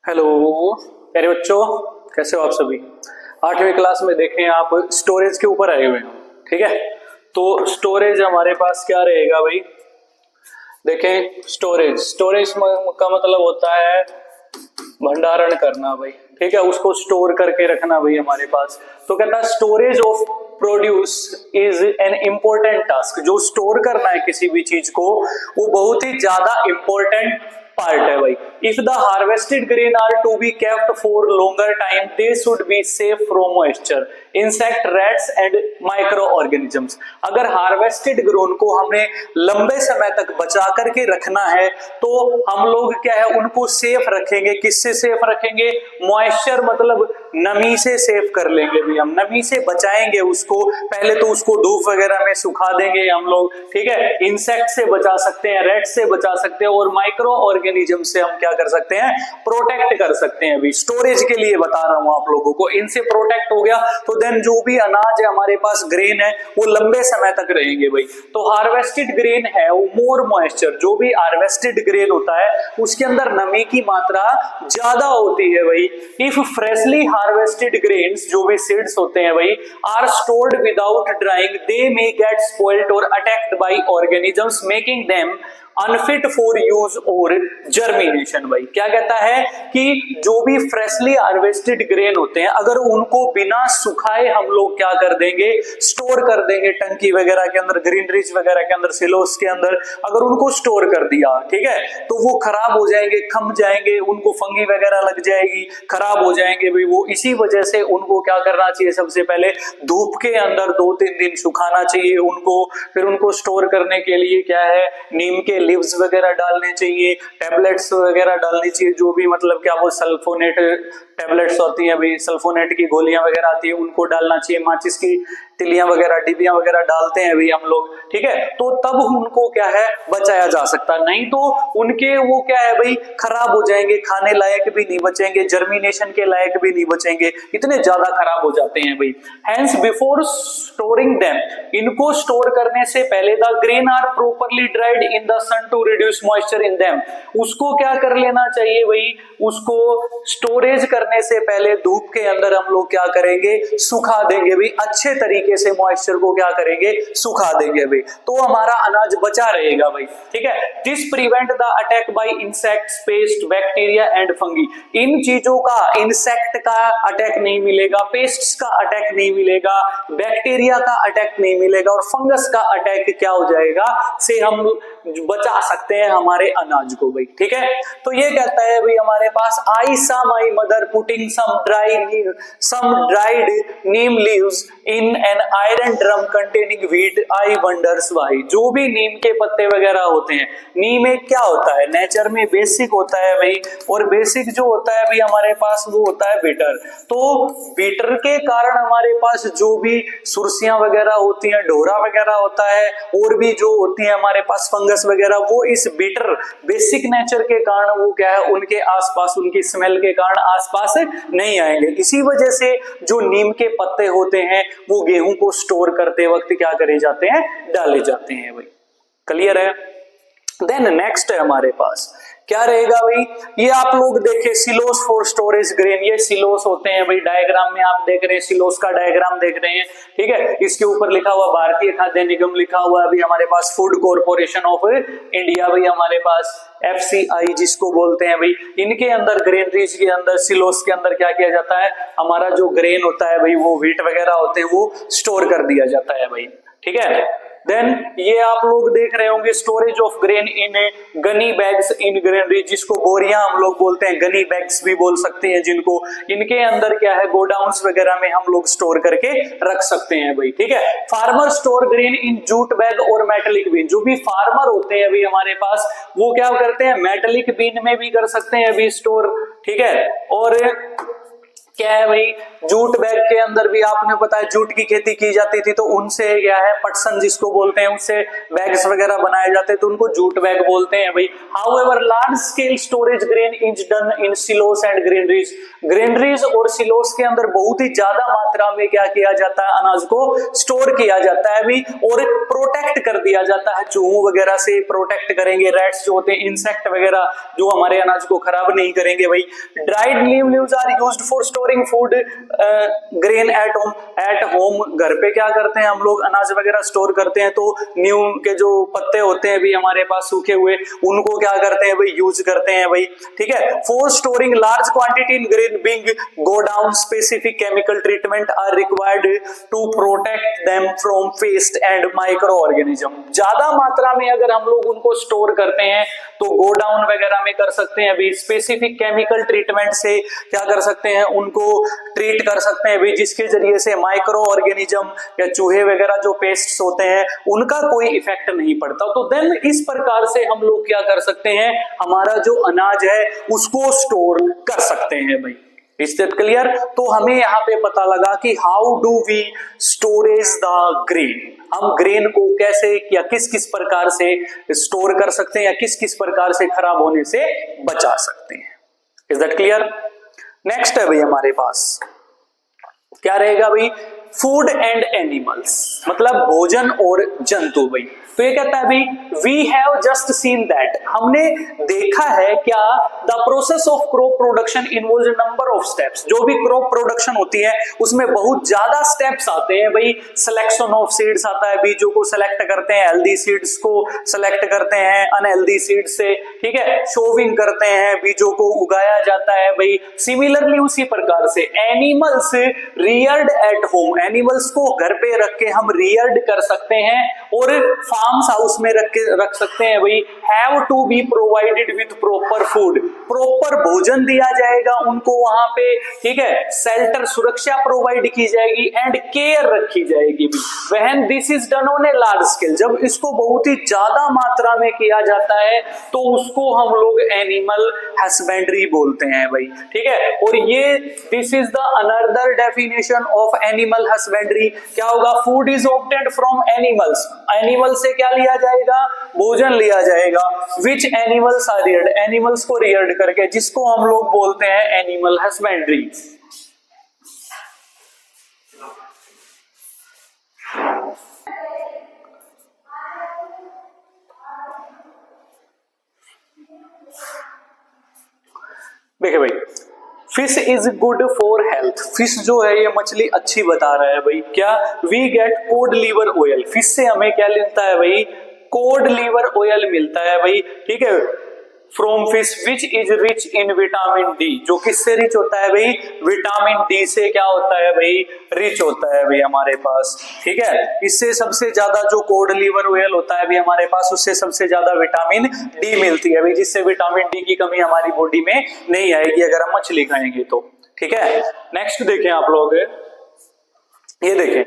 Hello प्यारे बच्चों, कैसे हो आप सभी। 8वीं क्लास में देखें आप स्टोरेज के ऊपर आए हुए हैं। ठीक है, तो स्टोरेज हमारे पास क्या रहेगा भाई। देखें स्टोरेज का मतलब होता है भंडारण करना भाई। ठीक है, उसको स्टोर करके रखना भाई हमारे पास। तो कहता है storage of produce is an important task. जो स्टोर करना है किसी भी चीज को, वो बहुत ही ज्यादा इंपॉर्टेंट पार्ट है भाई। If the harvested grain are to be kept for longer time they should be safe from moisture, insect, rats and micro organisms. अगर हार्वेस्टेड ग्रेन को हमें लंबे समय तक बचा करके रखना है तो हम लोग क्या है उनको सेफ रखेंगे। किससे सेफ रखेंगे? मॉइस्चर मतलब नमी से सेफ कर लेंगे भी हम, नमी से बचाएंगे उसको। पहले तो उसको धूप वगैरह में सुखा देंगे हम लोग। ठीक है, इंसेक्ट से बचा सकते हैं, रेट से बचा सकते हैं, और माइक्रो ऑर्गेनिज्म से हम क्या कर सकते हैं? प्रोटेक्ट कर सकते हैं। अभी स्टोरेज के लिए बता रहा हूं आप लोगों को। इनसे प्रोटेक्ट हो गया तो देन जो भी अनाज है हमारे पास, ग्रेन है, वो लंबे समय तक रहेंगे भाई। तो हार्वेस्टेड ग्रेन है वो मोर मॉइस्चर। जो भी हार्वेस्टेड ग्रेन होता है उसके अंदर नमी की मात्रा ज्यादा होती है भाई। इफ फ्रेशली हार्वेस्टेड ग्रेन्स, जो भी सीड्स होते हैं भाई, are stored without drying they may get spoiled और attacked by organisms making them unfit for use और जर्मिनेशन। भाई क्या कहता है कि जो भी फ्रेशली हार्वेस्टेड ग्रेन होते हैं अगर उनको बिना सुखाए हम लोग क्या कर देंगे? स्टोर कर देंगे टंकी वगैरह के अंदर, ग्रीनरीज वगैरह के अंदर, सिलोस के अंदर। अगर उनको स्टोर कर दिया, ठीक है, तो वो खराब हो जाएंगे, खम जाएंगे, उनको फंगी वगैरह लग जाएगी, खराब हो जाएंगे भाई वो। इसी वजह से उनको क्या करना चाहिए? सबसे पहले धूप के अंदर 2-3 दिन सुखाना चाहिए उनको। फिर उनको स्टोर करने के लिए क्या है, नीम के लिव्स वगैरह डालने चाहिए, टैबलेट्स वगैरह डालनी चाहिए। जो भी मतलब क्या वो सल्फोनेट टैबलेट्स होती हैं भाई, सल्फोनेट की गोलियां वगैरह आती है, उनको डालना चाहिए। माचिस की तिलियां वगैरह, डिबियां वगैरह डालते हैं भाई हम लोग। ठीक है, तो तब उनको क्या है बचाया जा सकता। नहीं तो उनके वो क्या है भाई, खराब हो जाएंगे, खाने लायक भी नहीं बचेंगे, जर्मिनेशन के लायक भी नहीं बचेंगे, इतने ज्यादा खराब हो जाते हैं भाई। हैंस बिफोर स्टोरिंग देम, इनको स्टोर करने से पहले the grain are properly dried in the sun to reduce moisture in them. उसको क्या कर लेना चाहिए भाई? उसको स्टोरेज करने से पहले धूप के अंदर हम लोग क्या करेंगे? सुखा देंगे भाई। अच्छे तरीके से मॉइस्चर को क्या करेंगे? सुखा देंगे भाई, तो हमारा अनाज बचा रहेगा भाई। ठीक है, this prevent the attack by insects, pest, bacteria and fungi. इन चीजों का, इंसेक्ट का अटैक नहीं मिलेगा, पेस्ट्स का अटैक नहीं मिलेगा, बैक्टीरिया का अटैक नहीं मिलेगा, और फंगस का अटैक क्या हो जाएगा से हम बचा सकते हैं हमारे अनाज को भाई। ठीक है, तो ये कहता है भाई हमारे पास, I saw my mother putting some dried neem leaves in an iron drum containing wheat, I wonders why. जो भी नीम के पत्ते वगैरह होते हैं, नीम एक क्या होता है? नेचर में बेसिक होता है भाई, और बेसिक जो होता है भाई हमारे पास वो होता है बिटर। तो बिटर के कारण हमारे पास जो भी सुर्सियां वगैरह होती हैं, ढोरा वगैरह होता है, और भी जो होती है हमारे पास फंगस वगैरह, वो इस बिटर बेसिक नेचर के कारण वो क्या है, उनके आसपास, उनकी स्मेल के कारण आसपास नहीं आएंगे। इसी वजह से जो नीम के पत्ते होते हैं वो गेहूं को स्टोर करते वक्त क्या करे जाते हैं? डाले जाते हैं भाई। क्लियर है? देन नेक्स्ट है हमारे पास क्या रहेगा भाई? ये आप लोग देखें, सिलोस फॉर स्टोरेज ग्रेन। ये सिलोस होते हैं भाई, डायग्राम में आप देख रहे हैं, सिलोस का डायग्राम देख रहे हैं। ठीक है, इसके ऊपर लिखा हुआ भारतीय खाद्य निगम लिखा हुआ है अभी हमारे पास, फूड कॉर्पोरेशन ऑफ इंडिया भाई हमारे पास, FCI जिसको बोलते हैं भाई। इनके अंदर, ग्रेनरीज के अंदर, सिलोस के अंदर क्या किया जाता है? हमारा जो ग्रेन होता है भाई, वो व्हीट वगैरह होते हैं, वो स्टोर कर दिया जाता है भाई। ठीक है, देन ये आप लोग देख रहे होंगे, storage of grain in Ghani bags in granary, जिसको बोरियां हम लोग बोलते हैं, गनी बैग्स भी बोल सकते हैं जिनको। इनके अंदर क्या है, गोडाउन्स वगैरह में हम लोग स्टोर करके रख सकते हैं भाई। ठीक है, farmer store grain in jute bag और मेटेलिक बिन। जो भी फार्मर होते हैं अभी हमारे पास, वो क्या करते हैं? मेटेलिक बिन में भी कर सकते हैं अभी स्टोर। ठीक है, और क्या है भाई, जूट बैग के अंदर भी आपने पता है जूट की खेती की जाती थी, तो उनसे क्या है पटसन जिसको बोलते हैं, उससे बैग्स वगैरह बनाए जाते हैं, तो उनको जूट बैग बोलते हैं भाई। However large scale storage grain is done in silos and granaries. Granaries और सिलोस के अंदर बहुत ही ज्यादा मात्रा में क्या किया जाता है, अनाज को स्टोर किया जाता है भाई, और प्रोटेक्ट कर दिया जाता है चूहों वगैरह से, प्रोटेक्ट करेंगे, रैट्स जो होते हैं, इंसेक्ट वगैरह जो हमारे अनाज को खराब नहीं करेंगे भाई। Dried leave leaves are used for storing food grain at home. At home घर पे क्या करते हैं हम लोग, अनाज वगैरह स्टोर करते हैं, तो नीम के जो पत्ते होते हैं भी हमारे पास सूखे हुए, उनको क्या करते हैं भाई, यूज करते हैं भाई, ठीक है। For storing large quantity in grain big godown specific chemical treatment are required to protect them from pest and micro organism. ज्यादा मात्रा में अगर हम लोग उनको स्टोर करते हैं तो गो डाउन वगैरह में कर सकते हैं अभी, स्पेसिफिक केमिकल ट्रीटमेंट से क्या कर सकते हैं, उनको ट्रीट कर सकते हैं अभी, जिसके जरिए से माइक्रो ऑर्गेनिज्म या चूहे वगैरह जो पेस्ट्स होते हैं उनका कोई इफेक्ट नहीं पड़ता। तो देन इस प्रकार से हम लोग क्या कर सकते हैं, हमारा जो अनाज है उसको स्टोर कर सकते हैं भाई। Is that clear? तो हमें यहाँ पे पता लगा कि how do we storage the grain, हम ग्रेन को कैसे या किस किस प्रकार से स्टोर कर सकते हैं या किस किस प्रकार से खराब होने से बचा सकते हैं। Is that clear? नेक्स्ट है भाई हमारे पास क्या रहेगा भाई, फूड एंड एनिमल्स, मतलब भोजन और जंतु भाई। तो ये कहता है भाई we have just seen that, हमने देखा है क्या, the process of crop production involves number of steps. जो भी क्रॉप प्रोडक्शन होती है उसमें बहुत ज्यादा स्टेप्स आते हैं भाई। सिलेक्शन ऑफ सीड्स आता है, बीजों को सिलेक्ट करते हैं, हेल्दी सीड्स को सिलेक्ट करते हैं अनहेल्दी सीड से, ठीक है, शोविंग करते हैं, बीजों को उगाया जाता है भाई। सिमिलरली उसी प्रकार से animals Rudyard at home, animals को घर पे रख के हम रियर्ड कर सकते हैं और फार्म्स हाउस में रख सकते हैं भाई। Have to be provided with proper food, proper भोजन दिया जाएगा उनको वहां पे, ठीक है, शेल्टर सुरक्षा प्रोवाइड की जाएगी एंड केयर रखी जाएगी भी। When this is done on a large scale, जब इसको बहुत ही ज्यादा मात्रा में किया जाता है तो उसको हम लोग एनिमल हस्बेंड्री बोलते हैं भाई, ठीक है। और ये this is the another definition of animal husbandry. क्या होगा, food is obtained from animals, animal से क्या लिया जाएगा, भोजन लिया जाएगा। Which animals are reared, animals को रियर्ड करके, जिसको हम लोग बोलते हैं एनिमल हस्बेंड्री। देखिए भाई, fish is good for health, fish जो है ये मछली अच्छी बता रहा है भाई। क्या, we get cod liver oil, fish से हमें क्या मिलता है भाई, कोड लीवर ऑयल मिलता है भाई, ठीक है, from fish which is rich in vitamin D, जो किससे रिच होता है भाई, विटामिन डी से क्या होता है भाई, रिच होता है भाई हमारे पास, ठीक है। इससे सबसे ज्यादा जो कोड लीवर ऑयल होता है भाई हमारे पास, उससे सबसे ज्यादा विटामिन डी मिलती है भाई, जिससे विटामिन डी की कमी हमारी बॉडी में नहीं आएगी अगर हम मछली खाएंगे तो, ठीक है। नेक्स्ट देखें आप लोग, ये देखें